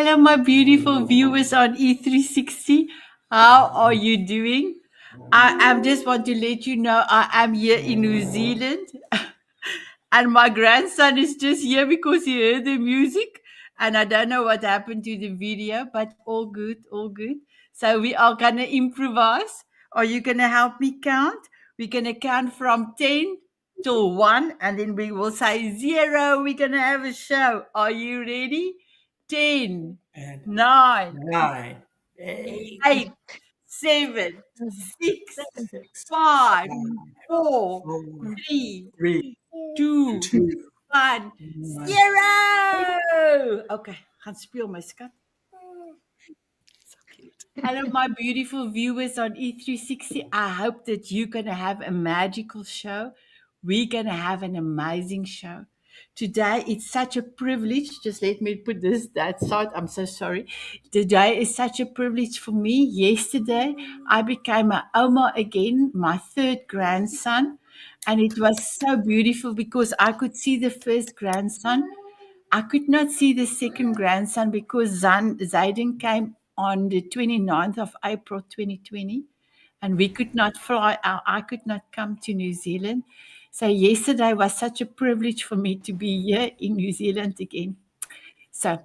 Hello, my beautiful viewers on E360. How are you doing? I just want to let you know I am here in New Zealand and my grandson is just here because he heard the music and I don't know what happened to the video, but all good, all good. So we are going to improvise. Are you going to help me count? We're going to count from 10 till 1 and then we will say 0. We're going to have a show. Are you ready? 10, And 9, 9, 8, 8, 7, 6, 6, 5, 5, 4, 4, 3, 3, 2, 2, 1, 1. 0. Okay, gaan speel my skat. So cute. Hello, my beautiful viewers on E360. I hope that you're going to have a magical show. We're going to have an amazing show. Today, it's such a privilege. Just let me put that side. I'm so sorry. Today is such a privilege for me. Yesterday, I became a Oma again, my third grandson. And it was so beautiful because I could see the first grandson. I could not see the second grandson because Zayden came on the 29th of April 2020 and we could not fly out. I could not come to New Zealand. So yesterday was such a privilege for me to be here in New Zealand again. So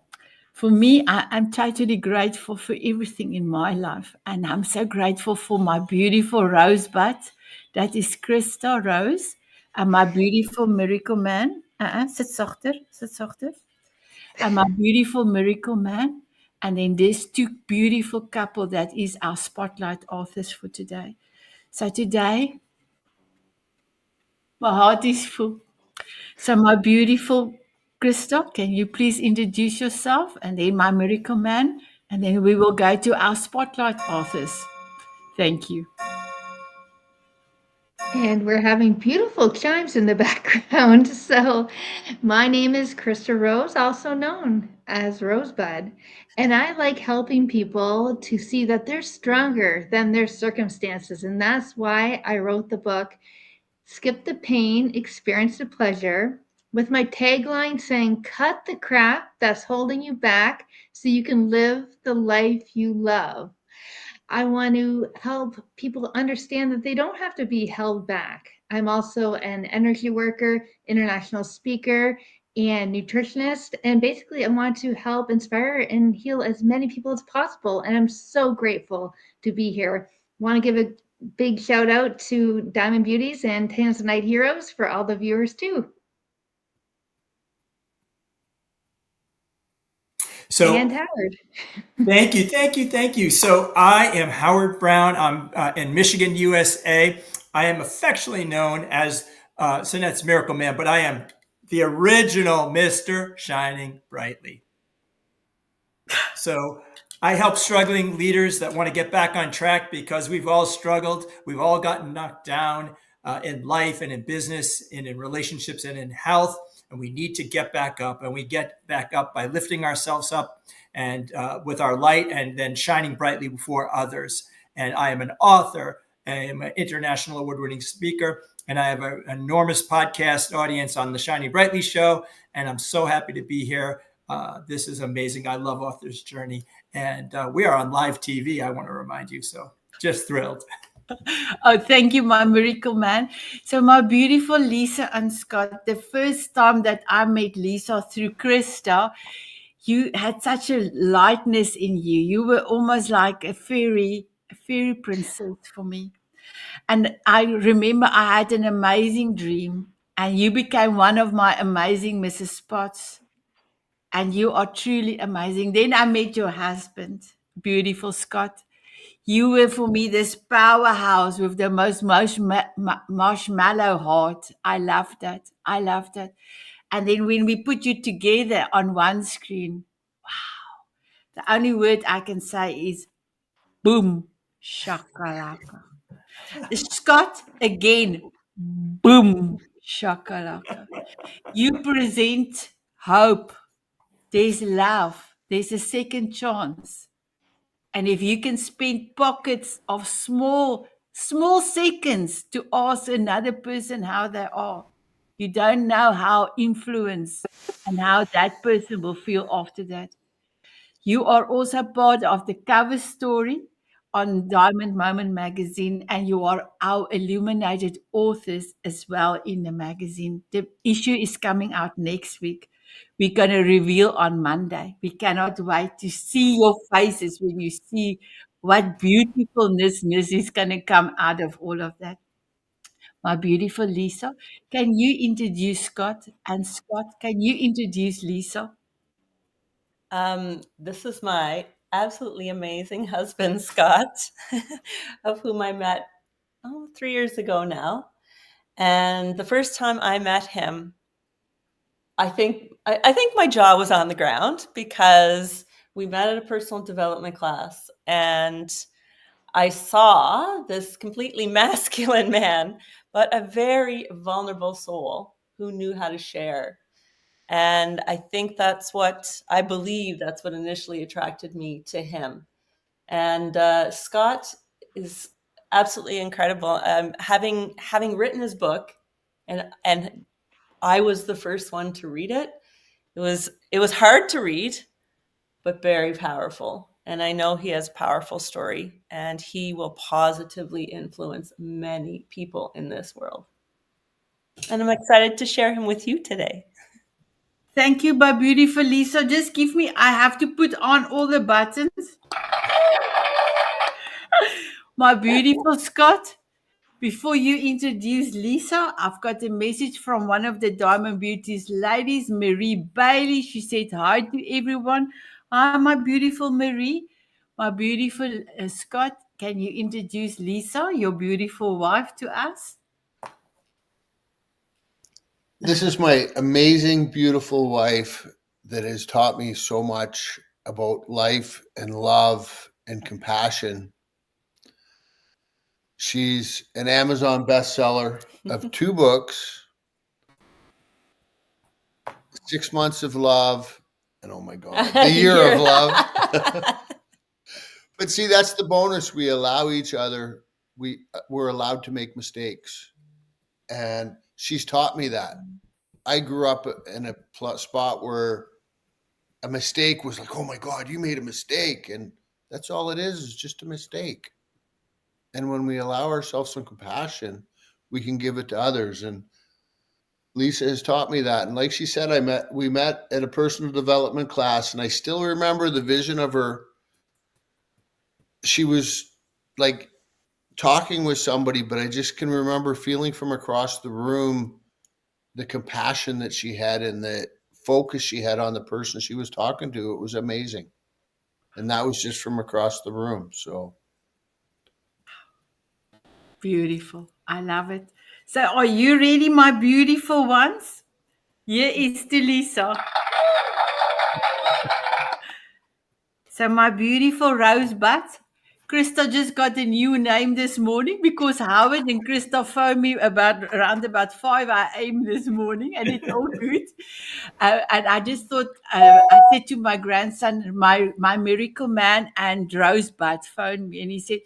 for me, I'm totally grateful for everything in my life. And I'm so grateful for my beautiful rosebud. That is Krista Rose. And my beautiful miracle man. Sit zachter, sit zachter. And my beautiful miracle man. And then there's two beautiful couple that is our spotlight authors for today. So today, my heart is full. So my beautiful Krista, can you please introduce yourself and then my miracle man, and then we will go to our spotlight authors. Thank you. And we're having beautiful chimes in the background. So, my name is Krista Rose, also known as Rosebud. And I like helping people to see that they're stronger than their circumstances. And that's why I wrote the book, Skip the Pain, Experience the Pleasure, with my tagline saying, cut the crap that's holding you back so you can live the life you love. I want to help people understand that they don't have to be held back. I'm also an energy worker, international speaker, and nutritionist. And basically, I want to help inspire and heal as many people as possible. And I'm so grateful to be here. Want to give a big shout out to Diamond Beauties and Tanzanite Heroes for all the viewers, too. So, and Howard. thank you. So, I am Howard Brown. I'm in Michigan, USA. I am affectionately known as Sinette's Miracle Man, but I am the original Mr. Shining Brightly. So, I help struggling leaders that want to get back on track because we've all struggled. We've all gotten knocked down in life and in business and in relationships and in health. And we need to get back up. And we get back up by lifting ourselves up and with our light and then shining brightly before others. And I am an author. I am an international award-winning speaker. And I have an enormous podcast audience on the Shining Brightly show. And I'm so happy to be here. This is amazing. I love Author's Journey. And we are on live TV, I want to remind you. So just thrilled. Oh, thank you, my miracle man. So my beautiful Lisa and Scott, the first time that I met Lisa through Krista, you had such a lightness in you. You were almost like a fairy princess for me. And I remember I had an amazing dream, and you became one of my amazing Mrs. Spots. And you are truly amazing. Then I met your husband, beautiful Scott. You were for me this powerhouse with the most marshmallow heart. I loved that. I loved that. And then when we put you together on one screen, the only word I can say is boom, shakalaka. Scott, again, boom, shakalaka. You present hope. There's love. There's a second chance. And if you can spend pockets of small seconds to ask another person how they are, you don't know how influence and how that person will feel after that. You are also part of the cover story on Diamond Moment magazine, and you are our illuminated authors as well in the magazine. The issue is coming out next week. We're going to reveal on Monday. We cannot wait to see your faces when you see what beautifulness is going to come out of all of that. My beautiful Lisa, can you introduce Scott? And Scott, can you introduce Lisa? This is my absolutely amazing husband, Scott, of whom I met 3 years ago now. And the first time I met him, I think my jaw was on the ground because we met at a personal development class, and I saw this completely masculine man, but a very vulnerable soul who knew how to share. And I believe that's what initially attracted me to him. And Scott is absolutely incredible. Having written his book, and I was the first one to read it. It was hard to read, but very powerful. And I know he has a powerful story, and he will positively influence many people in this world. And I'm excited to share him with you today. Thank you, my beautiful Lisa. Just give me, I have to put on all the buttons. My beautiful Scott, before you introduce Lisa, I've got a message from one of the Diamond Beauties ladies, Marie Bailey. She said hi to everyone. Hi, my beautiful Marie. My beautiful Scott, can you introduce Lisa, your beautiful wife, to us? This is my amazing, beautiful wife that has taught me so much about life and love and compassion. She's an Amazon bestseller of 2 books, 6 Months of Love, and oh my God, The Year of Love. But see, that's the bonus. We allow each other, we're allowed to make mistakes. And she's taught me that. I grew up in a spot where a mistake was like, oh my God, you made a mistake. And that's all it is just a mistake. And when we allow ourselves some compassion, we can give it to others. And Lisa has taught me that. And like she said, we met at a personal development class, and I still remember the vision of her. She was like talking with somebody, but I just can remember feeling from across the room the compassion that she had and the focus she had on the person she was talking to. It was amazing. And that was just from across the room. So Beautiful. I love it. So, are you ready, my beautiful ones? Here is to Lisa. So, my beautiful rosebud, Krista just got a new name this morning because Howard and Krista phoned me around about 5 a.m. this morning, and it's all good. And I just thought, I said to my grandson, my miracle man and Rosebud phoned me, and he said,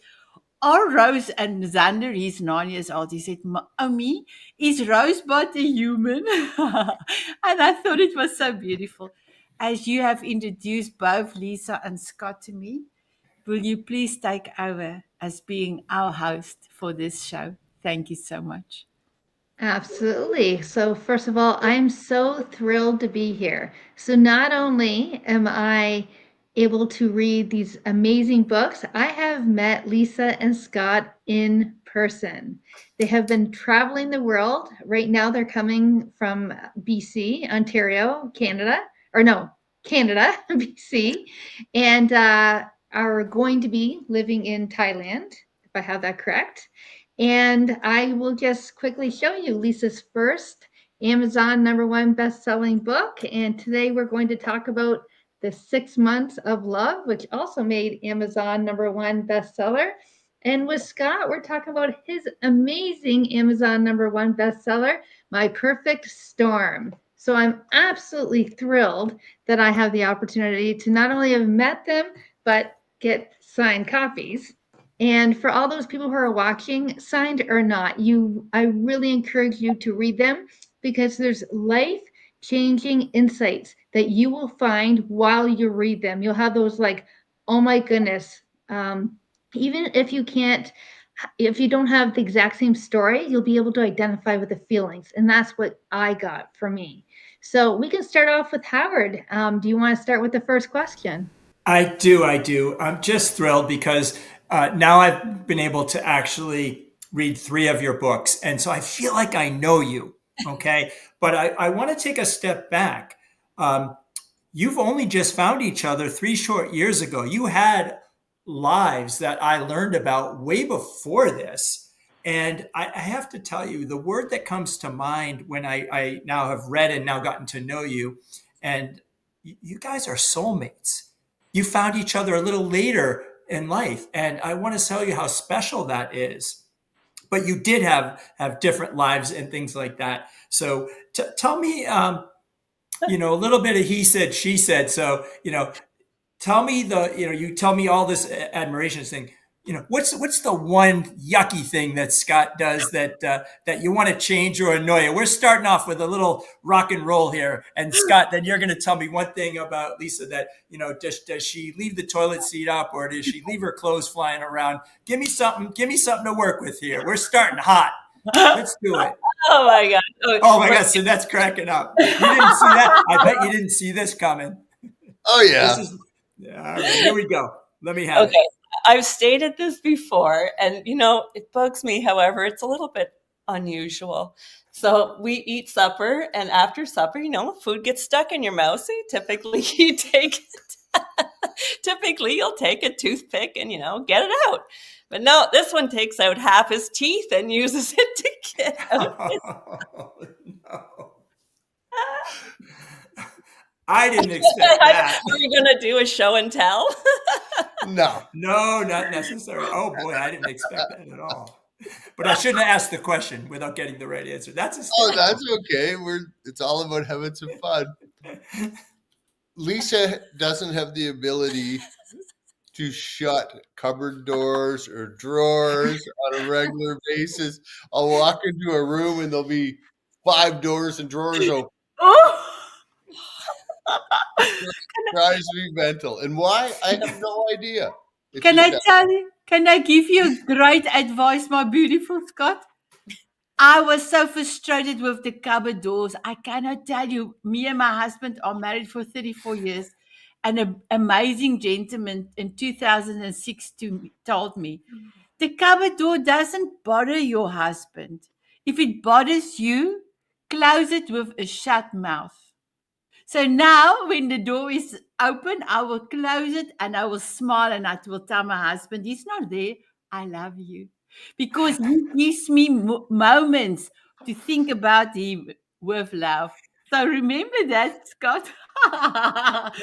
"Are Rose and Xander, he's 9 years old." He said, "Mommy, is Rosebud a human?" And I thought it was so beautiful. As you have introduced both Lisa and Scott to me, will you please take over as being our host for this show? Thank you so much. Absolutely. So, first of all, I'm so thrilled to be here. So, not only am I able to read these amazing books, I have met Lisa and Scott in person. They have been traveling the world. Right now, they're coming from BC, Ontario, Canada, or no, Canada, BC, and are going to be living in Thailand, if I have that correct. And I will just quickly show you Lisa's first Amazon #1 best-selling book. And today we're going to talk about The 6 Months of Love, which also made Amazon #1 bestseller. And with Scott, we're talking about his amazing Amazon #1 bestseller, My Perfect Storm. So I'm absolutely thrilled that I have the opportunity to not only have met them, but get signed copies. And for all those people who are watching, signed or not, I really encourage you to read them because there's life-changing insights that you will find while you read them. You'll have those like, oh my goodness. Even if you can't, if you don't have the exact same story, you'll be able to identify with the feelings. And that's what I got for me. So we can start off with Howard. Do you want to start with the first question? I do. I do. I'm just thrilled because now I've been able to actually read 3 of your books. And so I feel like I know you. Okay. But I want to take a step back. You've only just found each other 3 short years ago. You had lives that I learned about way before this. And I have to tell you, the word that comes to mind when I now have read and now gotten to know you, and you guys are soulmates. You found each other a little later in life. And I want to tell you how special that is. But you did have different lives and things like that. So tell me, a little bit of he said, she said. So, tell me you tell me all this admiration thing. What's the one yucky thing that Scott does that you want to change or annoy you? We're starting off with a little rock and roll here, and Scott, then you're going to tell me one thing about Lisa that does she leave the toilet seat up or does she leave her clothes flying around? Give me something to work with here. We're starting hot. Let's do it. Oh my God! Oh my God! So that's cracking up. You didn't see that? I bet you didn't see this coming. Oh yeah. All right, here we go. Let me have Okay. I've stated this before, and it bugs me. However, it's a little bit unusual. So we eat supper, and after supper, food gets stuck in your mouth. So typically, you'll take a toothpick and get it out. But no, this one takes out half his teeth and uses it to get out. Oh, no. I didn't expect that. Are we going to do a show and tell? No. No, not necessary. Oh boy, I didn't expect that at all. But I shouldn't have asked the question without getting the right answer. That's hysterical. Oh, that's okay. It's all about having some fun. Lisa doesn't have the ability to shut cupboard doors or drawers on a regular basis. I'll walk into a room and there'll be 5 doors and drawers open. It drives me mental. And why? I have no idea. It's Can just I that. tell you? Can I give you great advice, my beautiful Scott? I was so frustrated with the cupboard doors. I cannot tell you. Me and my husband are married for 34 years. And an amazing gentleman in 2006 told me, the cupboard door doesn't bother your husband. If it bothers you, close it with a shut mouth. So now, when the door is open, I will close it and I will smile and I will tell my husband, he's not there. I love you. Because he gives me moments to think about him with love. So remember that, Scott. But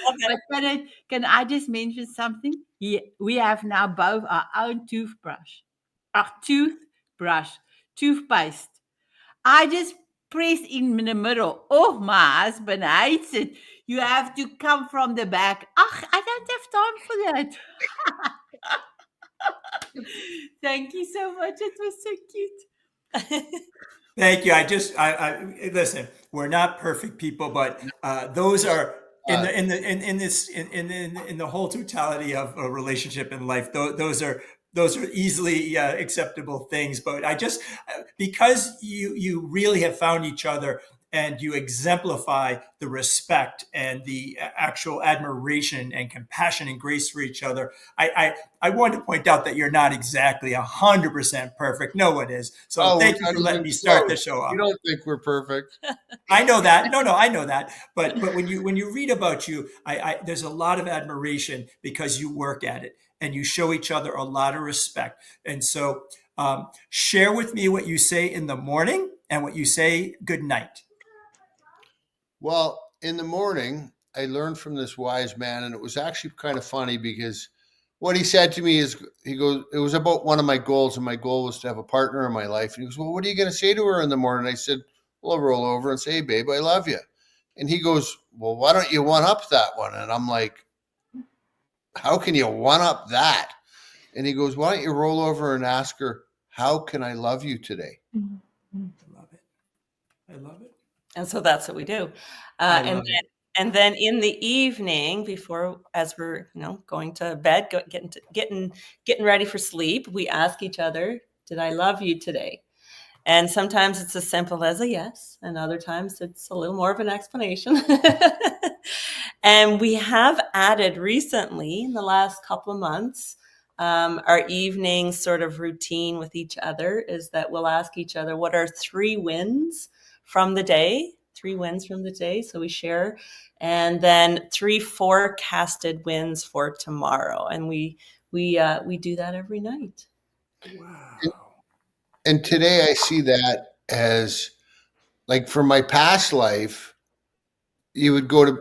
can I just mention something? We have now both our own toothpaste. I just press in the middle. Oh, my husband hates it. You have to come from the back. Ach, I don't have time for that. Thank you so much. It was so cute. Thank you. I listen. We're not perfect people, but those are in the whole totality of a relationship in life. Those are easily acceptable things. But because you really have found each other and you exemplify the respect and the actual admiration and compassion and grace for each other. I want to point out that you're not exactly 100% perfect. No one is. So thank you for letting me start the show off. You don't think we're perfect? I know that. No, I know that. But when you read about you, there's a lot of admiration because you work at it and you show each other a lot of respect. And so share with me what you say in the morning and what you say good night. Well, in the morning, I learned from this wise man, and it was actually kind of funny because what he said to me is, he goes, it was about one of my goals, and my goal was to have a partner in my life. And he goes, well, what are you going to say to her in the morning? I said, well, I'll roll over and say, hey, babe, I love you. And he goes, well, why don't you one up that one? And I'm like, how can you one up that? And he goes, why don't you roll over and ask her, how can I love you today? I love it. And so that's what we do. I And love it. And then in the evening, as we're going to bed, getting ready for sleep, we ask each other, "Did I love you today?" And sometimes it's as simple as a yes, and other times it's a little more of an explanation. And we have added recently, in the last couple of months, our evening sort of routine with each other is that we'll ask each other what are 3 wins from the day, 3 wins from the day. So we share, and then 3 forecasted wins for tomorrow, and we do that every night. Wow. And today I see that as like for my past life, you would go to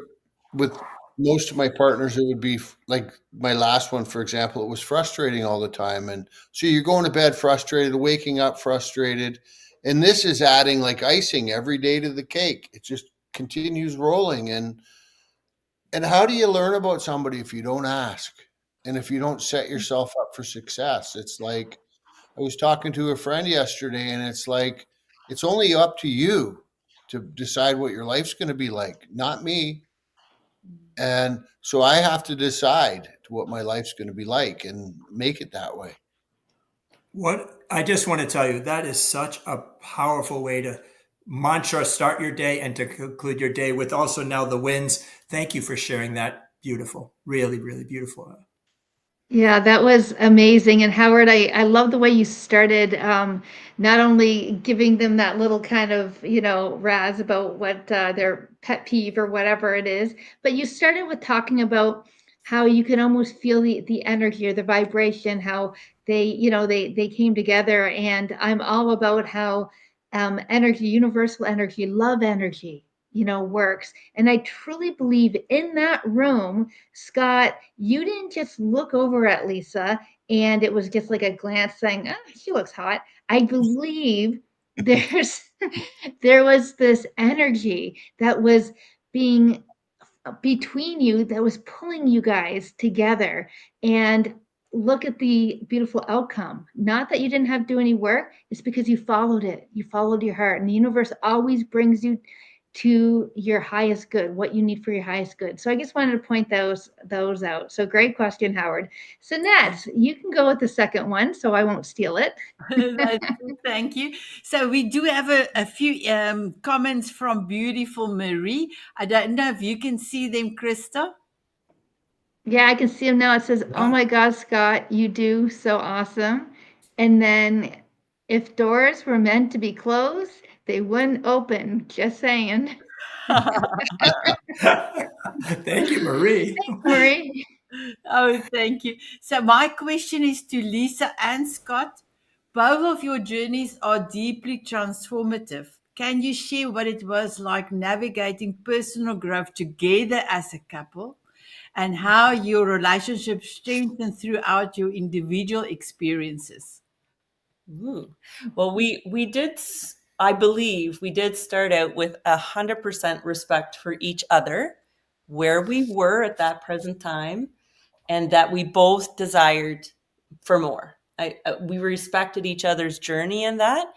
with most of my partners, it would be like my last one, for example, it was frustrating all the time. And so you're going to bed frustrated, waking up frustrated. And this is adding like icing every day to the cake. It just continues rolling. And how do you learn about somebody if you don't ask? And if you don't set yourself up for success? It's like I was talking to a friend yesterday, and it's like it's only up to you to decide what your life's going to be like, not me. And so I have to decide what my life's going to be like and make it that way. What I just want to tell you, that is such a powerful way to mantra start your day and to conclude your day with also now the wins. Thank you for sharing that. Beautiful. Really, really beautiful. Yeah, that was amazing. And Howard, I love the way you started, not only giving them that little kind of, razz about what their pet peeve or whatever it is, but you started with talking about how you can almost feel the energy or the vibration, how they came together. And I'm all about how energy, universal energy, love energy, works. And I truly believe in that room, Scott, you didn't just look over at Lisa and it was just like a glance saying, "Oh, she looks hot." I believe there's there was this energy that was being between you that was pulling you guys together. And look at the beautiful outcome. Not that you didn't have to do any work, it's because you followed it. You followed your heart, and the universe always brings you to your highest good, what you need for your highest good. So I just wanted to point those out. So great question, Howard. So next, you can go with the second one, so I won't steal it. Thank you. So we do have a few comments from beautiful Marie. I don't know if you can see them, Krista. Yeah, I can see him now. It says, "Oh Yeah. my God, Scott, you do so awesome." And then, "If doors were meant to be closed, they wouldn't open." Just saying. Thank you, Marie. Marie. Oh, thank you. So my question is to Lisa and Scott. Both of your journeys are deeply transformative. Can you share what it was like navigating personal growth together as a couple and how your relationship strengthened throughout your individual experiences? Ooh. Well, we did. I believe we did start out with 100% respect for each other, where we were at that present time, and that we both desired for more. We respected each other's journey in that.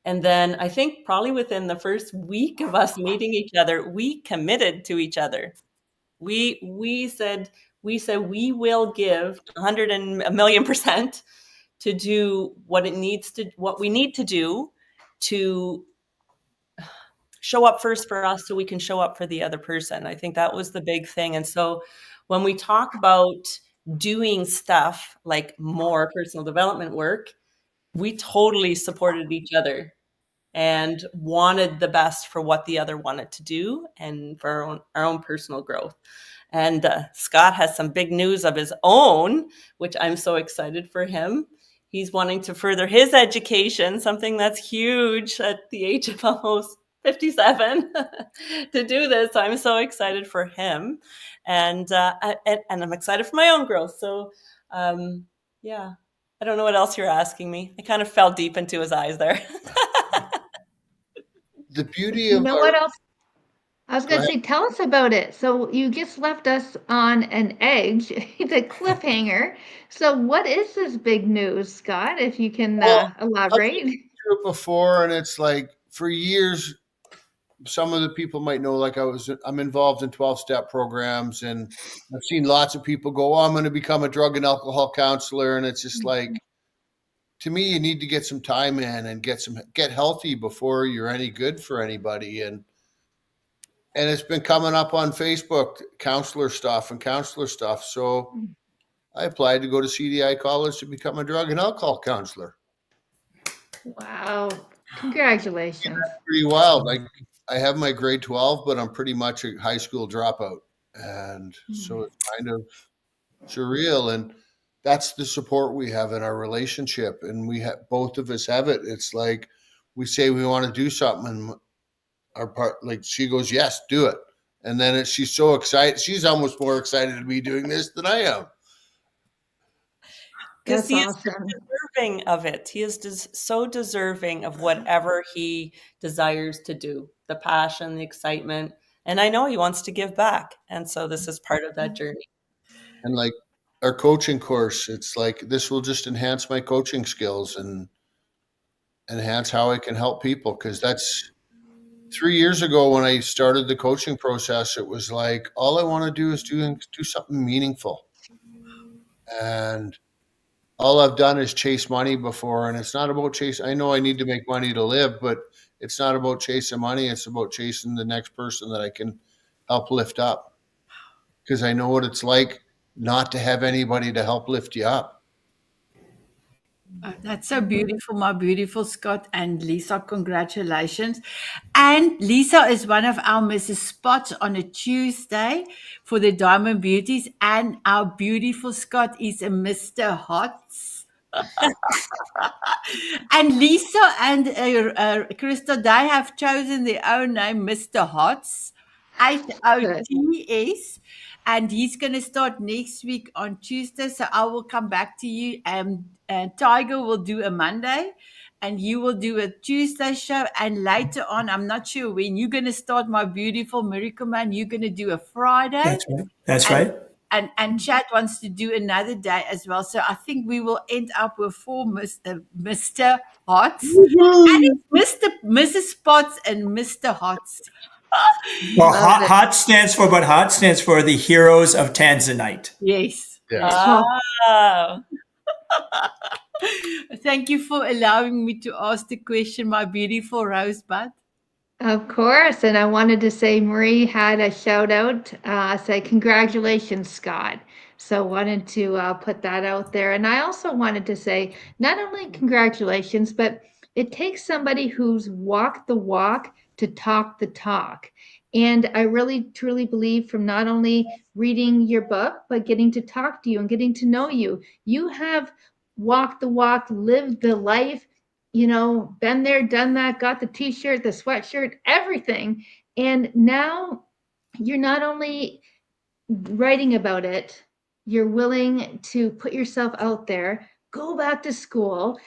And then I think probably within the first week of us meeting each other, we committed to each other. We said we will give 100 and a million percent to do what we need to do to show up first for us so we can show up for the other person. I think that was the big thing. And so when we talk about doing stuff like more personal development work, we totally supported each other and wanted the best for what the other wanted to do and for our own personal growth. And Scott has some big news of his own, which I'm so excited for him. He's wanting to further his education, something that's huge at the age of almost 57 to do this. So I'm so excited for him. And I'm excited for my own growth. So, yeah, I don't know what else you're asking me. I kind of fell deep into his eyes there. The beauty You of know our what else? I was go going to ahead. say, tell us about it. So you just left us on an edge, the cliffhanger. So what is this big news, Scott, if you can Well, I'll take elaborate? you through it before, and it's like for years some of the people might know, like I'm involved in 12-step programs, and I've seen lots of people go, oh, I'm going to become a drug and alcohol counselor. And it's just like, to me, you need to get some time in and get healthy before you're any good for anybody. And it's been coming up on Facebook, counselor stuff. So I applied to go to CDI college to become a drug and alcohol counselor. Wow. Congratulations. Pretty wild. Like, I have my grade 12, but I'm pretty much a high school dropout. And so it's kind of surreal. And that's the support we have in our relationship. And both of us have it. It's like we say we want to do something, and our part, like, she goes, yes, do it. And then she's so excited. She's almost more excited to be doing this than I am. Because That's he awesome. is deserving of it. He is so deserving of whatever he desires to do, the passion, the excitement. And I know he wants to give back. And so this is part of that journey. And like our coaching course, it's like, this will just enhance my coaching skills and enhance how I can help people. Because that's 3 years ago when I started the coaching process, it was like, all I want to do is do something meaningful. And all I've done is chase money before. And it's not about chasing. I know I need to make money to live, but it's not about chasing money. It's about chasing the next person that I can help lift up. Because I know what it's like not to have anybody to help lift you up. That's so beautiful, my beautiful Scott and Lisa. Congratulations. And Lisa is one of our Mrs. Spots on a Tuesday for the Diamond Beauties. And our beautiful Scott is a Mr. Hots. And Lisa and Krista, they have chosen their own name, Mr. Hots, Good. HOTS. And he's going to start next week on Tuesday. So I will come back to you. And Tiger will do a Monday, and you will do a Tuesday show. And later on, I'm not sure when you're going to start, my beautiful Miracle Man. You're going to do a Friday. That's right. That's And right. and Chad wants to do another day as well. So I think we will end up with 4 Mr. Hots. And it's Mrs. Spots and Mr. Hots. Well, Love it. HOT stands for, but HOT stands for the Heroes of Tanzanite. Yes. Yeah. Oh, Thank you for allowing me to ask the question, my beautiful Rosebud. Of course. And I wanted to say Marie had a shout out, say congratulations, Scott. So wanted to put that out there. And I also wanted to say not only congratulations, but it takes somebody who's walked the walk to talk the talk. And I really truly believe from not only reading your book, but getting to talk to you and getting to know you, you have walked the walk, lived the life, been there, done that, got the t-shirt, the sweatshirt, everything. And now you're not only writing about it, you're willing to put yourself out there, go back to school,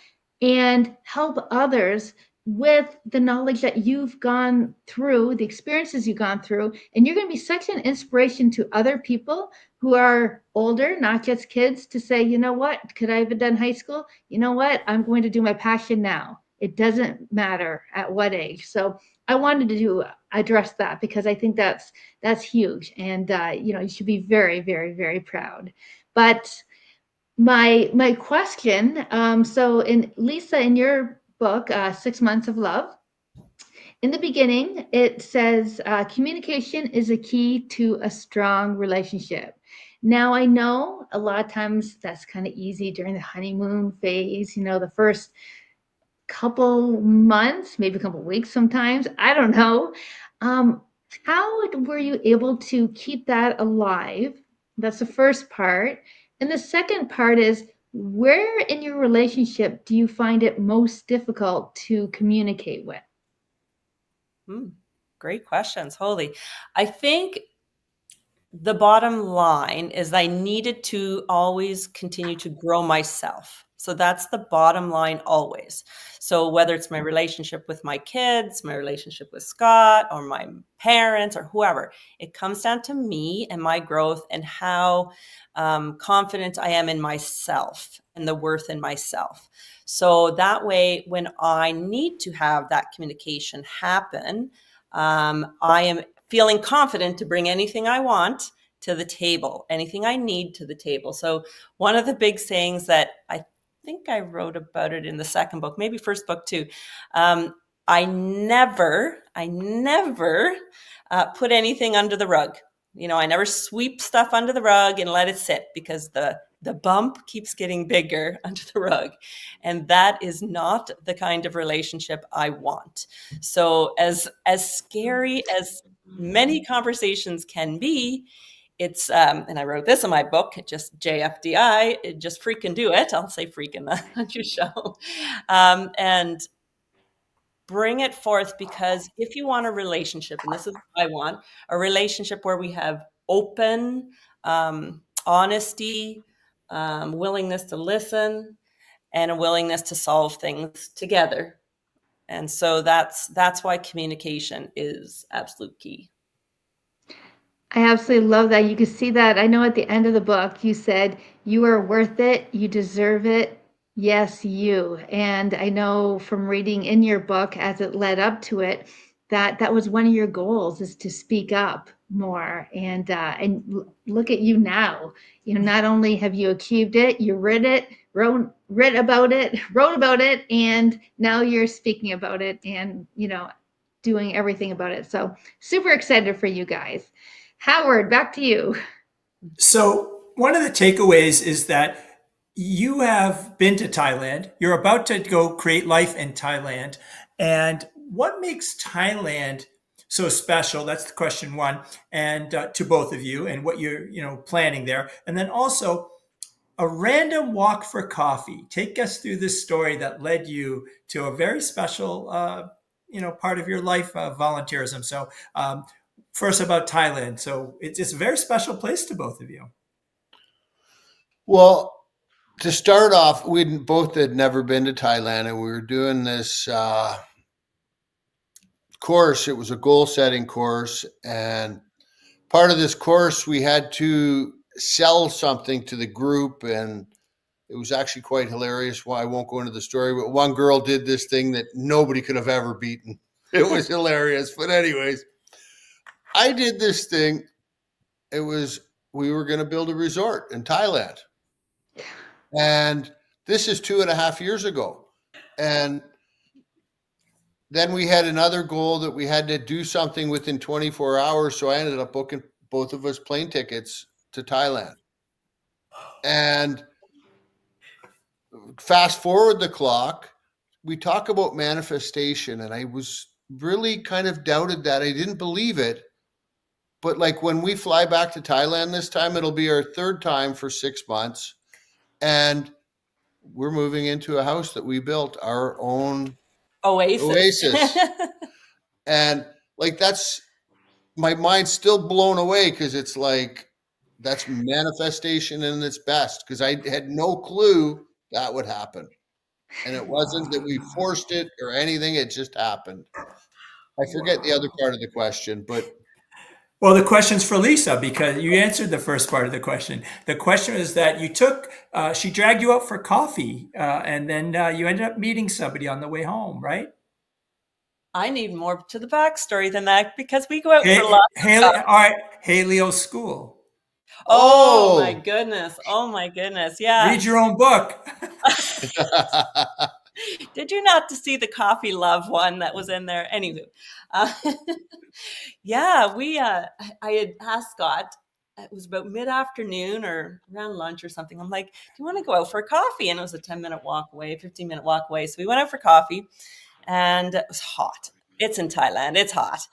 and help others with the knowledge that you've gone through, the experiences you've gone through. And you're going to be such an inspiration to other people who are older, not just kids, to say, you know what, could I have done high school? You know what, I'm going to do my passion now. It doesn't matter at what age. So I wanted to address that because I think that's huge. And, you should be very, very, very proud. But my question, so in Lisa, in your book, 6 Months of Love, in the beginning, it says communication is a key to a strong relationship. Now, I know a lot of times that's kind of easy during the honeymoon phase, the first couple months, maybe a couple weeks sometimes. I don't know. How were you able to keep that alive? That's the first part. And the second part is, where in your relationship do you find it most difficult to communicate with? great questions. Holy. I think the bottom line is I needed to always continue to grow myself. So that's the bottom line always. So whether it's my relationship with my kids, my relationship with Scott, or my parents, or whoever, it comes down to me and my growth and how confident I am in myself and the worth in myself. So that way, when I need to have that communication happen, I am feeling confident to bring anything I want to the table, anything I need to the table. So one of the big sayings that I think I wrote about it in the second book, maybe first book too. I never put anything under the rug. You know, I never sweep stuff under the rug and let it sit, because the bump keeps getting bigger under the rug. And that is not the kind of relationship I want. So as scary as many conversations can be, it's and I wrote this in my book, just JFDI, just freaking do it. I'll say freaking on your show. And bring it forth, because if you want a relationship, and this is what I want, a relationship where we have open honesty, willingness to listen, and a willingness to solve things together. And so that's why communication is absolute key. I absolutely love that. You can see that. I know at the end of the book, you said, you are worth it. You deserve it. Yes, you. And I know from reading in your book as it led up to it, that that was one of your goals, is to speak up more. And look at you now. You know, not only have you achieved it, you read it, wrote about it, and now you're speaking about it and, you know, doing everything about it. So super excited for you guys. Howard, back to you. So one of the takeaways is that you have been to Thailand. You're about to go create life in Thailand. And what makes Thailand so special? That's the question one, and to both of you, and what you're planning there. And then also a random walk for coffee. Take us through this story that led you to a very special part of your life, volunteerism. So first about Thailand. So it's a very special place to both of you. Well, to start off, we both had never been to Thailand, and we were doing this course. It was a goal setting course, and part of this course, we had to sell something to the group, and it was actually quite hilarious. Well, I won't go into the story, but one girl did this thing that nobody could have ever beaten. It was hilarious. But anyways, I did this thing. We were going to build a resort in Thailand. And this is 2.5 years ago. And then we had another goal that we had to do something within 24 hours. So I ended up booking both of us plane tickets to Thailand. And fast forward the clock, we talk about manifestation. And I was really kind of doubted that. I didn't believe it. But like when we fly back to Thailand this time, it'll be our third time for 6 months. And we're moving into a house that we built, our own oasis. And like, that's, my mind's still blown away, because it's like, that's manifestation in its best, because I had no clue that would happen. And it wasn't that we forced it or anything, it just happened. I forget the other part of the question, but well, the question's for Lisa, because you answered the first part of the question. The question is that she dragged you out for coffee, and then you ended up meeting somebody on the way home, right? I need more to the backstory than that, because we go out for lots of Haley, all right, Haley's school. Oh my goodness. Oh my goodness. Yeah. Read your own book. Did you not see the coffee love one that was in there? Anywho, yeah, I had asked Scott, it was about mid-afternoon or around lunch or something. I'm like, do you want to go out for a coffee? And it was a 10-minute walk away, 15-minute walk away. So we went out for coffee, and it was hot. It's in Thailand. It's hot.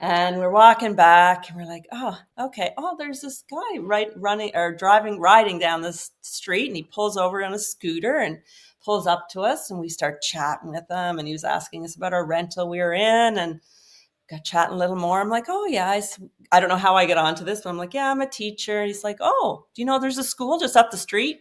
And we're walking back, and we're like, oh, okay. Oh, there's this guy riding down this street, and he pulls over on a scooter and pulls up to us, and we start chatting with him. And he was asking us about our rental we were in, and got chatting a little more. I'm like, oh yeah, I don't know how I get onto this, but I'm like, yeah, I'm a teacher. He's like, oh, do you know there's a school just up the street?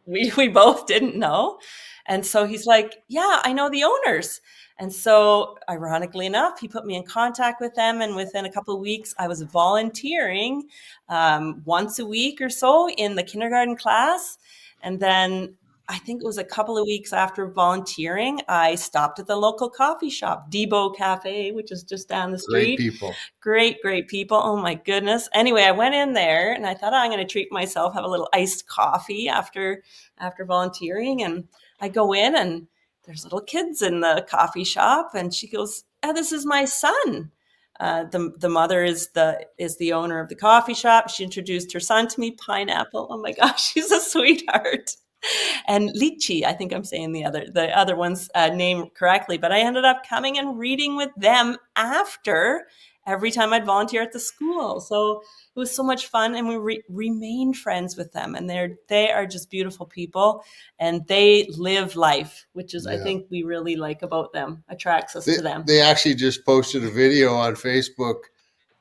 We both didn't know. And so he's like, yeah, I know the owners. And so ironically enough, he put me in contact with them. And within a couple of weeks, I was volunteering once a week or so in the kindergarten class. And then I think it was a couple of weeks after volunteering, I stopped at the local coffee shop, Debo Cafe, which is just down the Great street. people. Great people. Oh my goodness. Anyway, I went in there and I thought, I'm going to treat myself, have a little iced coffee after volunteering. And I go in and there's little kids in the coffee shop. And she goes, oh, this is my son. The mother is the owner of the coffee shop. She introduced her son to me, Pineapple. Oh my gosh, she's a sweetheart. And Lychee, I think I'm saying the other one's name correctly, but I ended up coming and reading with them after every time I'd volunteer at the school. So it was so much fun, and we remained friends with them. And they are just beautiful people, and they live life, which is I think we really like about them, attracts us to them. They actually just posted a video on Facebook.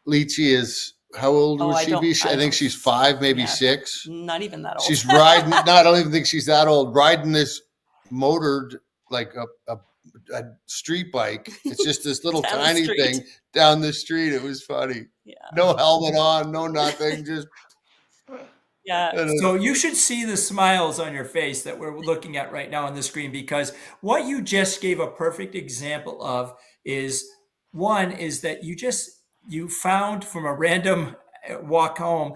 Lychee is, how old would she be? I think she's 5, maybe 6. Not even that old. She's riding. No, I don't even think she's that old. Riding this motored, like a street bike. It's just this little tiny thing down the street. It was funny. Yeah. No helmet on, no nothing. Just So you should see the smiles on your face that we're looking at right now on the screen, because what you just gave a perfect example of is that you found from a random walk home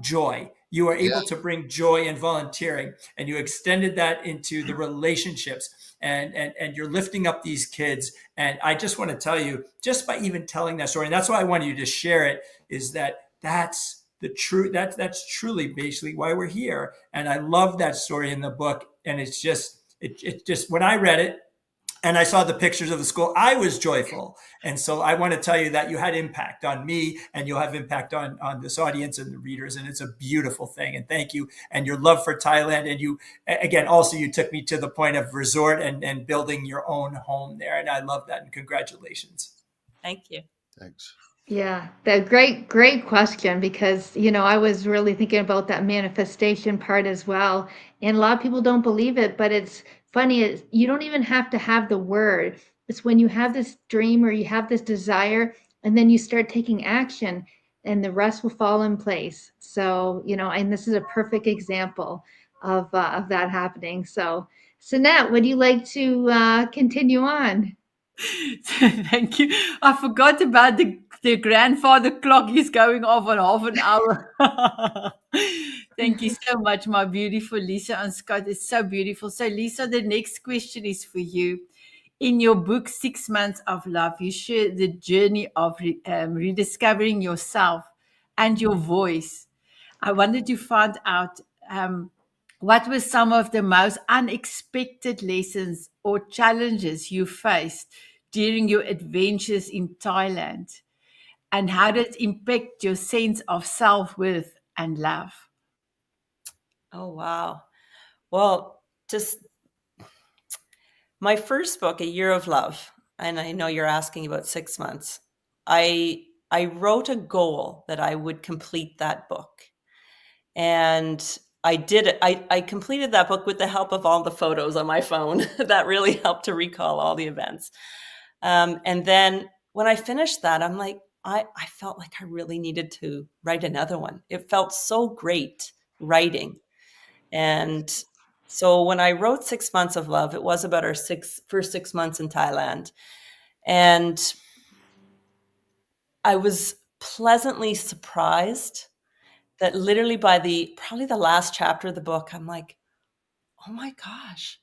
joy. You are able to bring joy in volunteering, and you extended that into the relationships, and you're lifting up these kids. And I just want to tell you, just by even telling that story, and that's why I wanted you to share it, is that's the truth. That's truly basically why we're here. And I love that story in the book. And it's just when I read it and I saw the pictures of the school, I was joyful. And so I want to tell you that you had impact on me, and you'll have impact on this audience and the readers. And it's a beautiful thing. And thank you. And your love for Thailand. And you, again, also you took me to the point of resort and building your own home there. And I love that. And congratulations. Thank you. Thanks. Yeah, that great question, because, I was really thinking about that manifestation part as well. And a lot of people don't believe it, but it's funny. You don't even have to have the word. It's when you have this dream or you have this desire, and then you start taking action, and the rest will fall in place. So, and this is a perfect example of that happening. So, Sanette, would you like to continue on? Thank you. I forgot about the grandfather clock is going off on half an hour. Thank you so much, my beautiful Lisa and Scott. It's so beautiful. So, Lisa, the next question is for you. In your book, 6 Months of Love, you share the journey of rediscovering yourself and your voice. I wanted to find out what were some of the most unexpected lessons or challenges you faced during your adventures in Thailand? And how did it impact your sense of self-worth and love? Oh, wow. Well, just my first book, A Year of Love, and I know you're asking about 6 months. I wrote a goal that I would complete that book. And I did it. I completed that book with the help of all the photos on my phone. That really helped to recall all the events. And then when I finished that, I'm like, I felt like I really needed to write another one. It felt so great writing. And so when I wrote 6 Months of Love, it was about our first 6 months in Thailand. And I was pleasantly surprised that literally by probably the last chapter of the book, I'm like, oh my gosh,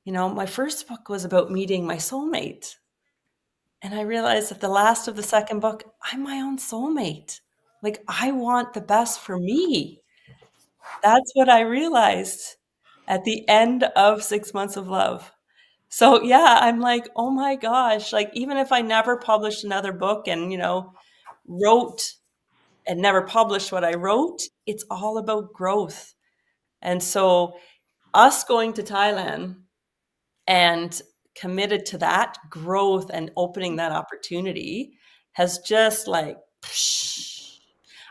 my first book was about meeting my soulmate. And I realized at the last of the second book, I'm my own soulmate. Like, I want the best for me. That's what I realized at the end of 6 Months of Love. So yeah, I'm like, oh my gosh, like even if I never published another book and, wrote and never published what I wrote, it's all about growth. And so us going to Thailand and committed to that growth and opening that opportunity has just like,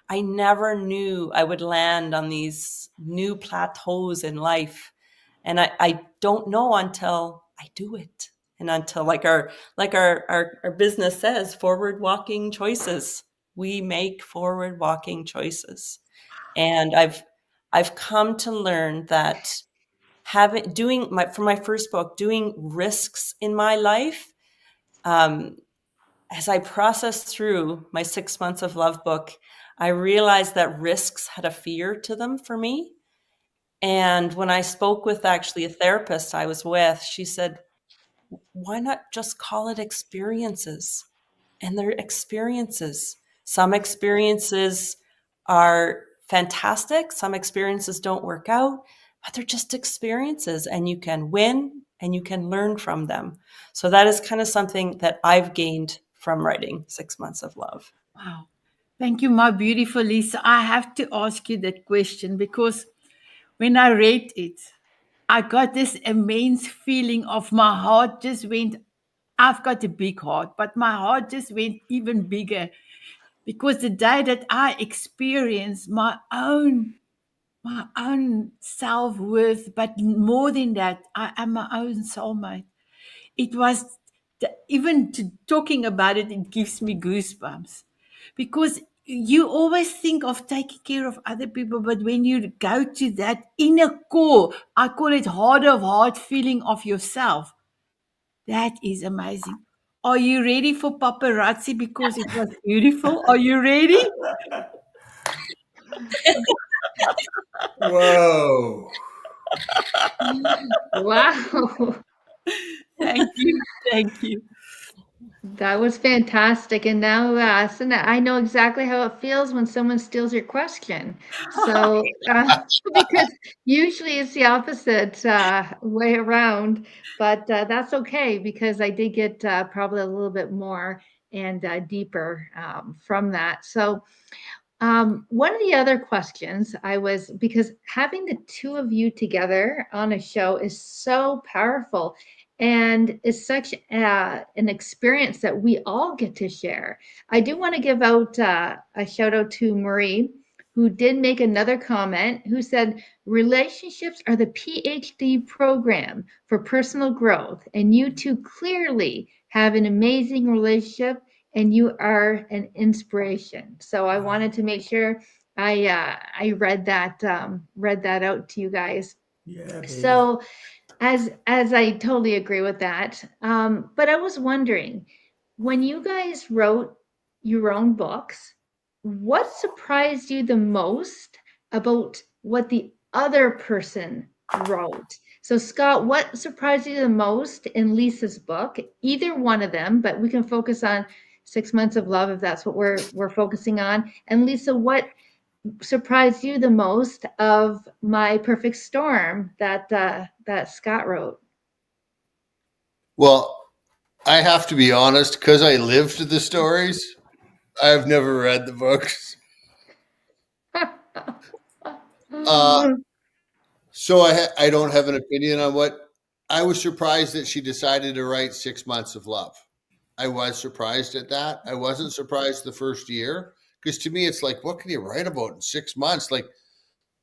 I never knew I would land on these new plateaus in life. And I don't know until I do it. And until like our business says, forward walking choices. We make forward walking choices. And I've come to learn that for my first book, doing risks in my life. As I processed through my 6 months of love book, I realized that risks had a fear to them for me. And when I spoke with actually a therapist I was with, she said, why not just call it experiences? And they're experiences. Some experiences are fantastic. Some experiences don't work out, but they're just experiences, and you can win and you can learn from them. So that is kind of something that I've gained from writing 6 months of love. Wow. Thank you, my beautiful Lisa. I have to ask you that question because when I read it, I got this immense feeling of my heart just went. I've got a big heart, but my heart just went even bigger because the day that I experienced my own self-worth, but more than that, I am my own soulmate. It was even talking about it, it gives me goosebumps because you always think of taking care of other people, but when you go to that inner core, I call it heart of heart feeling of yourself, that is amazing. Are you ready for paparazzi? Because it was beautiful. Are you ready? Whoa. Wow. Thank you. Thank you. That was fantastic. And now, Sana, I know exactly how it feels when someone steals your question. So, because usually it's the opposite way around, but that's okay because I did get probably a little bit more and deeper from that. So, one of the other questions I was because having the two of you together on a show is so powerful and is such an experience that we all get to share. I do want to give out a shout out to Marie, who did make another comment, who said, relationships are the PhD program for personal growth, and you two clearly have an amazing relationship and you are an inspiration. So I wanted to make sure I read that out to you guys. Yeah, baby. So as I totally agree with that. But I was wondering, when you guys wrote your own books, what surprised you the most about what the other person wrote? So, Scott, what surprised you the most in Lisa's book? Either one of them, but we can focus on 6 months of love if that's what we're focusing on. And Lisa, what surprised you the most of My Perfect Storm that Scott wrote? Well, I have to be honest because I lived the stories. I've never read the books. Uh, so I don't have an opinion on what. I was surprised that she decided to write 6 months of love. I was surprised at that. I wasn't surprised the first year because to me it's like, what can you write about in 6 months? Like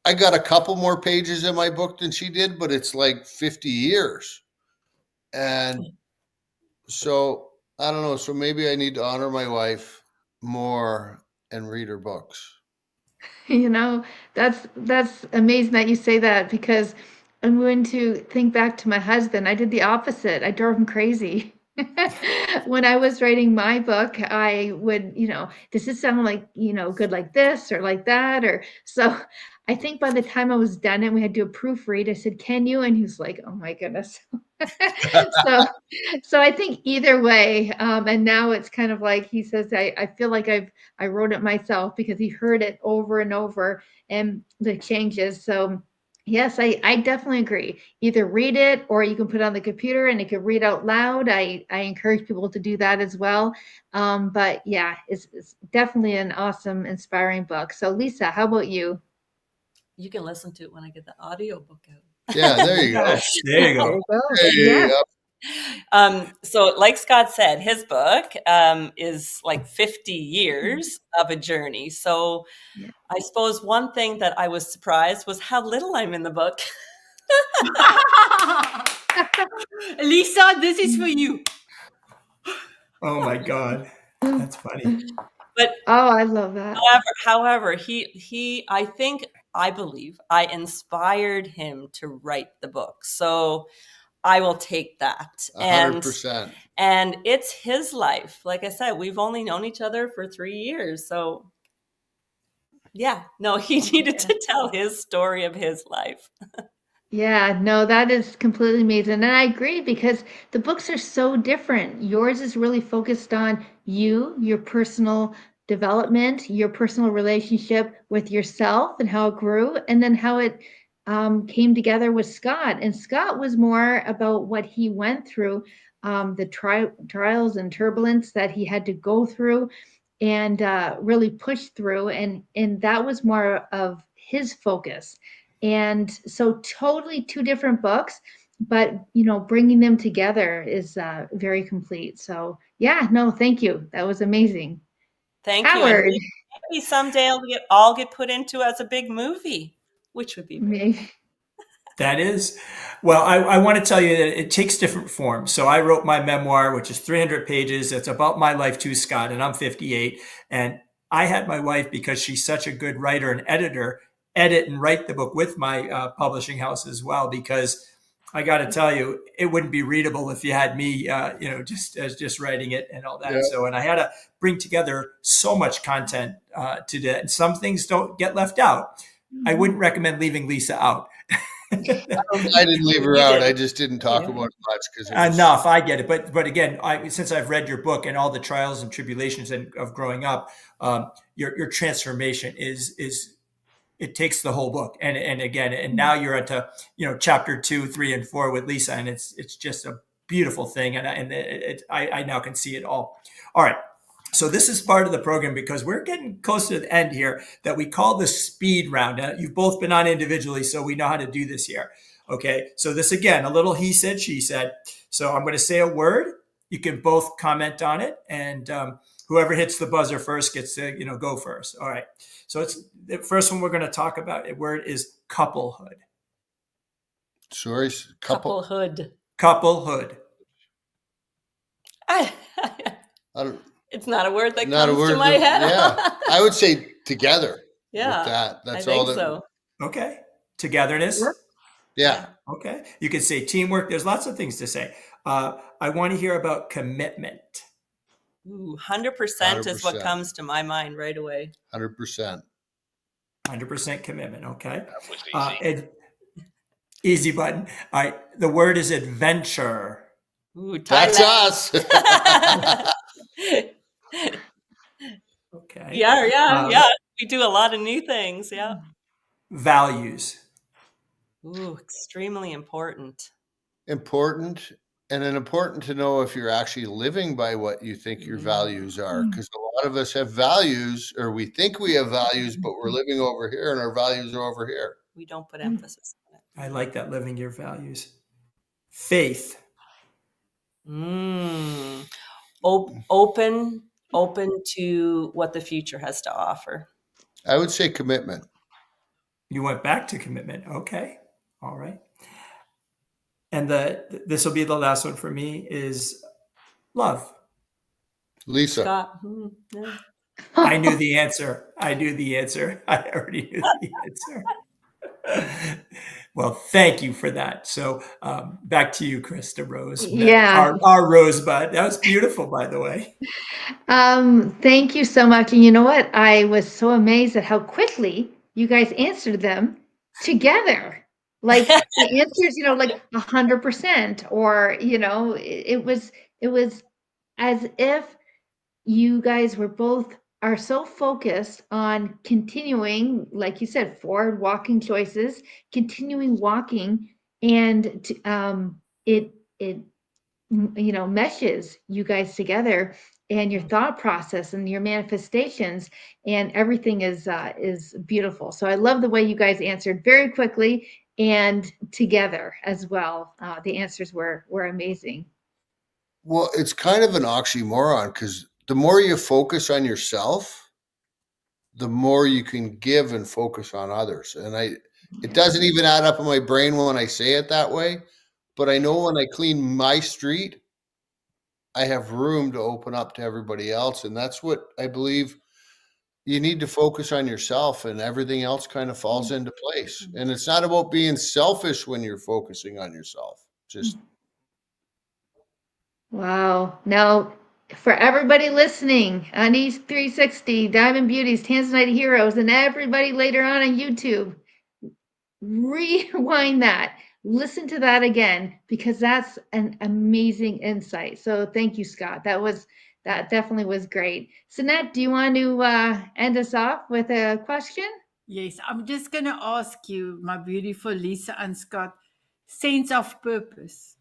I got a couple more pages in my book than she did, but it's like 50 years. And so I don't know. So maybe I need to honor my wife more and read her books. You know, that's amazing that you say that because I'm going to think back to my husband. I did the opposite. I drove him crazy. When I was writing my book, I would, does this sound like, good like this or like that? Or so I think by the time I was done and we had to do a proofread, I said, can you? And he was like, oh my goodness. So so I think either way, and now it's kind of like he says, I feel like I wrote it myself because he heard it over and over and the changes. So yes, I definitely agree. Either read it or you can put it on the computer and it can read out loud. I encourage people to do that as well. But yeah, it's definitely an awesome, inspiring book. So Lisa, how about you? You can listen to it when I get the audio book out. Yeah, there you go. Yes, there you There go. you go. Hey, Yeah. So, like Scott said, his book is like 50 years of a journey. So, Yeah. I suppose one thing that I was surprised was how little I'm in the book. Lisa, this is for you. Oh my God. That's funny. But Oh, I love that. however, I believe I inspired him to write the book. So I will take that. 100%. And it's his life. Like I said, we've only known each other for 3 years. So yeah, no, he needed to tell his story of his life. Yeah, no, that is completely amazing. And I agree because the books are so different. Yours is really focused on you, your personal development, your personal relationship with yourself and how it grew, and then how it came together with Scott. And Scott was more about what he went through, the trials and turbulence that he had to go through and really push through. And that was more of his focus. And so totally two different books, but bringing them together is very complete. So yeah, no, thank you. That was amazing. Thank you. And Howard, maybe someday it'll all get put into as a big movie, which would be very maybe. That is. Well, I want to tell you that it takes different forms. So I wrote my memoir, which is 300 pages. It's about my life too, Scott, and I'm 58. And I had my wife, because she's such a good writer and editor, edit and write the book with my publishing house as well, because I got to tell you, it wouldn't be readable if you had me, just writing it and all that. Yeah. So, and I had to bring together so much content to do it. And some things don't get left out. I wouldn't recommend leaving Lisa out. I didn't leave her You out. did. I just didn't talk about it much because Enough, I get it, but again, since I've read your book and all the trials and tribulations of growing up, your transformation is it takes the whole book, and again, and now you're into chapter 2, 3, and 4 with Lisa, and it's just a beautiful thing, and I now can see it all. All right. So this is part of the program because we're getting close to the end here that we call the speed round. You've both been on individually, so we know how to do this here. Okay. So this again, a little he said, she said. So I'm going to say a word. You can both comment on it, and whoever hits the buzzer first gets to go first. All right. So it's the first one we're going to talk about. The word is couplehood. sorry, Couplehood. Couplehood. I don't, It's not a word that not a comes word to my that- head. yeah, I would say together. Yeah, with that. That's I all. think so. Okay. Togetherness. Yeah. Okay. You can say teamwork. There's lots of things to say. I want to hear about commitment. Ooh, 100% is what 100%. comes to my mind right away. 100%. 100% commitment. Okay. That was easy. Easy button. All right. The word is adventure. Ooh, That's Thailand. us. Okay. Yeah. We do a lot of new things. Yeah. Values. Ooh, extremely important. Important. And then important to know if you're actually living by what you think your values are. Because a lot of us have values, or we think we have values, but we're living over here and our values are over here. We don't put emphasis on it. I like that, living your values. Faith. Open to what the future has to offer. I would say commitment. You went back to commitment. Okay. All right. And this will be the last one for me is love. Lisa. Scott. Yeah. I knew the answer. I already knew the answer. Well, thank you for that. So back to you, Krista Rose. Yeah. Our Rosebud. That was beautiful, by the way. Thank you so much. And you know what? I was so amazed at how quickly you guys answered them together. Like the answers, like 100%, or it was as if you guys are so focused on continuing, like you said, forward walking choices, continuing walking, and it meshes you guys together, and your thought process and your manifestations, and everything is beautiful. So I love the way you guys answered very quickly and together as well. The answers were amazing. Well, it's kind of an oxymoron because the more you focus on yourself, the more you can give and focus on others. And it doesn't even add up in my brain when I say it that way, but I know when I clean my street, I have room to open up to everybody else. And that's what I believe you need to focus on yourself, and everything else kind of falls into place. And it's not about being selfish when you're focusing on yourself. Just Wow. Now, for everybody listening on East 360, Diamond Beauties, Tanzanite Heroes, and everybody later on YouTube, rewind that. Listen to that again, because that's an amazing insight. So thank you, Scott. That definitely was great. Sinette, do you want to end us off with a question? Yes, I'm just going to ask you, my beautiful Lisa and Scott, sense of purpose.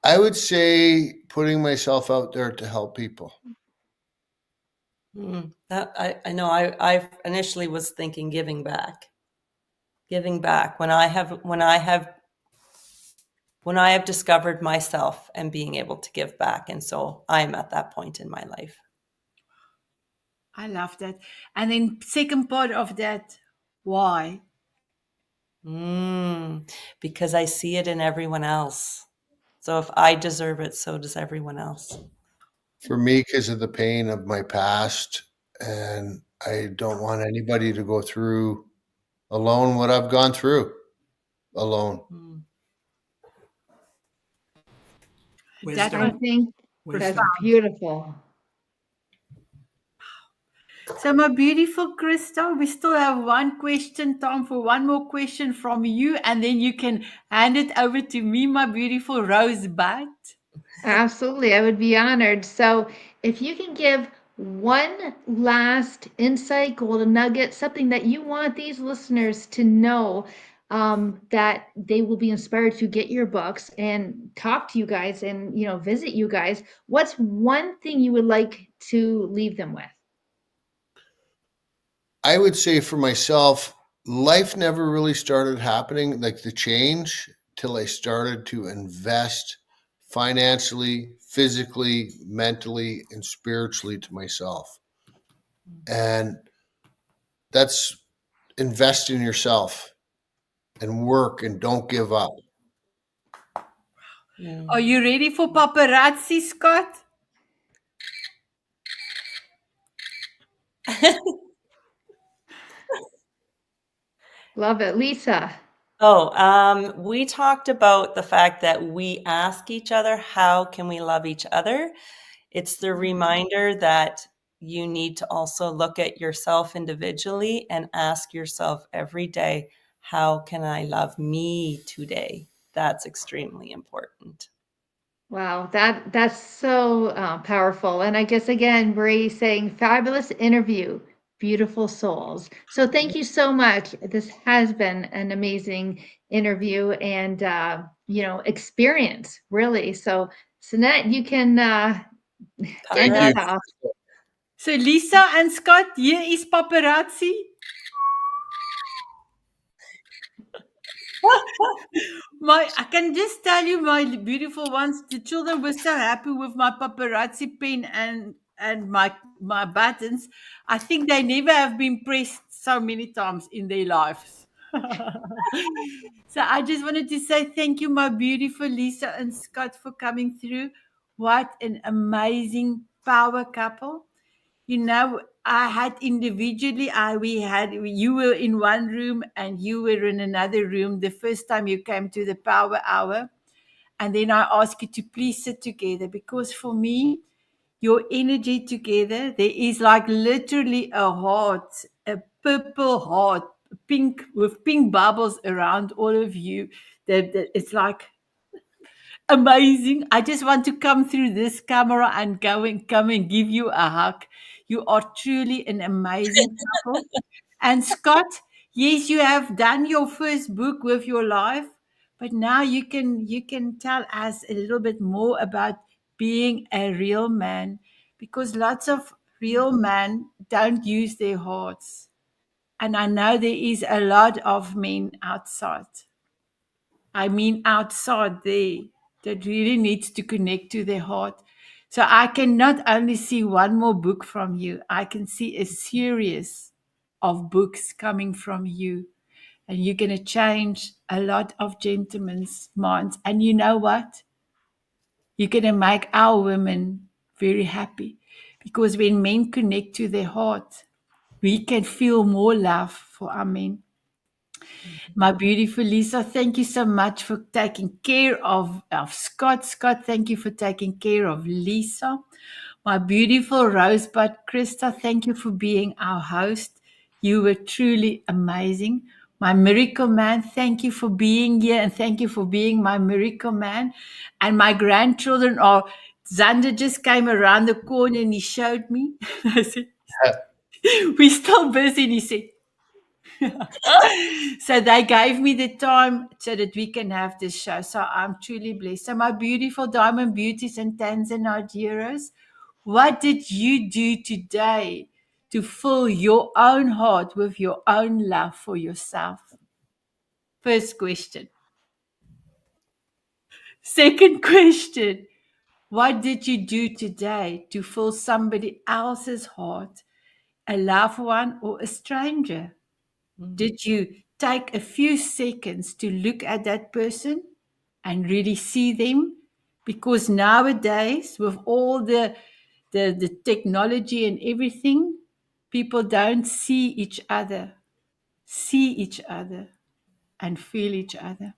I would say putting myself out there to help people. That I know. I initially was thinking giving back when I have discovered myself and being able to give back, and so I'm at that point in my life. I love that. And then second part of that, why? Because I see it in everyone else. So if I deserve it, so does everyone else. For me, because of the pain of my past, and I don't want anybody to go through alone what I've gone through alone. That I was think that's profound. beautiful. So, my beautiful Crystal, we still have one question, time for one more question from you, and then you can hand it over to me, my beautiful Rosebud. Absolutely, I would be honored. So, if you can give one last insight, golden nugget, something that you want these listeners to know, that they will be inspired to get your books and talk to you guys and visit you guys. What's one thing you would like to leave them with? I would say for myself, life never really started happening, like the change, till I started to invest financially, physically, mentally, and spiritually to myself. And that's invest in yourself and work and don't give up. Are you ready for paparazzi, Scott? Love it, Lisa. We talked about the fact that we ask each other, how can we love each other? It's the reminder that you need to also look at yourself individually and ask yourself every day, how can I love me today? That's extremely important. Wow, that's so powerful. And I guess again, Bree saying fabulous interview, beautiful souls. So thank you so much. This has been an amazing interview and experience, really. So Sinette, you can end us Thank you. off. So, Lisa and Scott, here is paparazzi. I can just tell you, my beautiful ones, the children were so happy with my paparazzi pen and my buttons. I think they never have been pressed so many times in their lives. So I just wanted to say thank you, my beautiful Lisa and Scott, for coming through. What an amazing power couple. I had individually, you were in one room and you were in another room the first time you came to the power hour. And then I asked you to please sit together, because for me, your energy together, there is like literally a heart, a purple heart, pink, with pink bubbles around all of you. That it's like amazing. I just want to come through this camera and come and give you a hug. You are truly an amazing couple. And Scott, yes, you have done your first book with your life, but now you can tell us a little bit more about being a real man, because lots of real men don't use their hearts. And I know there is a lot of men outside. I mean, outside there, that really needs to connect to their heart. So I can not only see one more book from you, I can see a series of books coming from you. And you're going to change a lot of gentlemen's minds. And you know what? You're going to make our women very happy. Because when men connect to their heart, we can feel more love for our men. My beautiful Lisa, thank you so much for taking care of Scott. Scott, thank you for taking care of Lisa. My beautiful Rosebud Krista, thank you for being our host. You were truly amazing. My miracle man, thank you for being here and thank you for being my miracle man. And my grandchildren are, Xander just came around the corner and he showed me. I said, we're still busy. And he said, so they gave me the time so that we can have this show. So I'm truly blessed. So my beautiful diamond beauties and Tanzanite heroes, what did you do today to fill your own heart with your own love for yourself? First question. Second question. What did you do today to fill somebody else's heart, a loved one or a stranger? Did you take a few seconds to look at that person and really see them? Because nowadays, with all the technology and everything, people don't see each other and feel each other.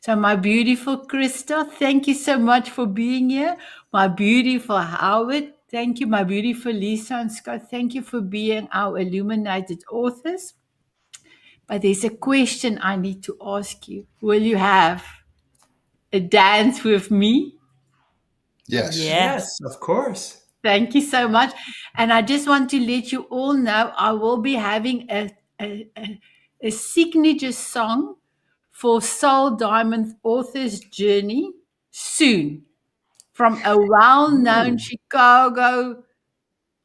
So my beautiful Krista, thank you so much for being here. My beautiful Howard, thank you. My beautiful Lisa and Scott, thank you for being our illuminated authors. But there's a question I need to ask you. Will you have a dance with me? Yes. Yes. Yes, of course. Thank you so much. And I just want to let you all know I will be having a signature song for Soul Diamond Author's Journey soon from a well-known Ooh. Chicago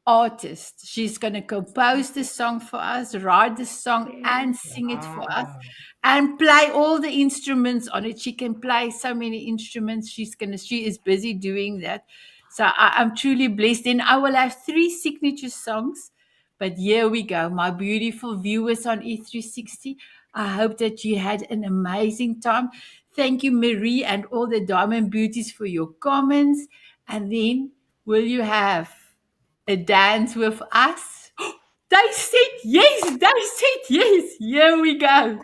artist. She's going to compose the song for us, write the song, and sing it for us, Wow. and play all the instruments on it. She can play so many instruments. She is busy doing that. So I'm truly blessed. And I will have 3 signature songs. But here we go, my beautiful viewers on E360. I hope that you had an amazing time. Thank you, Marie, and all the Diamond Beauties for your comments. And then, will you have a dance with us? They said yes. They said yes. Here we go.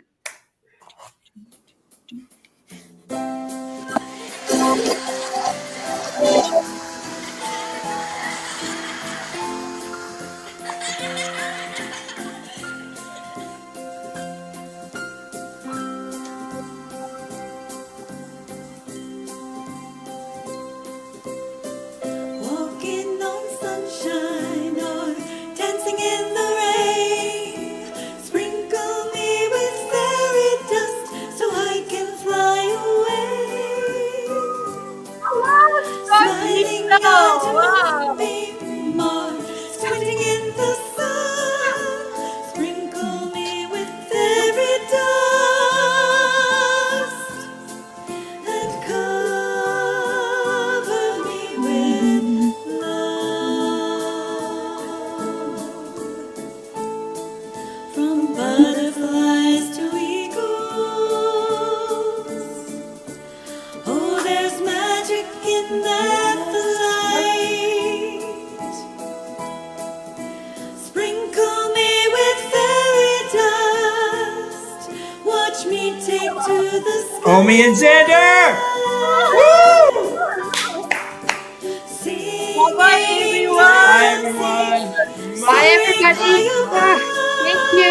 Walking on sunshine or dancing in the rain. Sprinkle me with fairy dust so I can fly away. Smiling at a moonbeam or squinting in the sun. Sprinkle me with fairy dust and cover me with love. From butterflies to eagles, oh, there's magic in that flight. Sprinkle me with fairy dust. Watch me take to the sky. Omi and Xander. Woo! Singing, Bye, everyone. Bye, everyone. Bye, everybody. Thank you.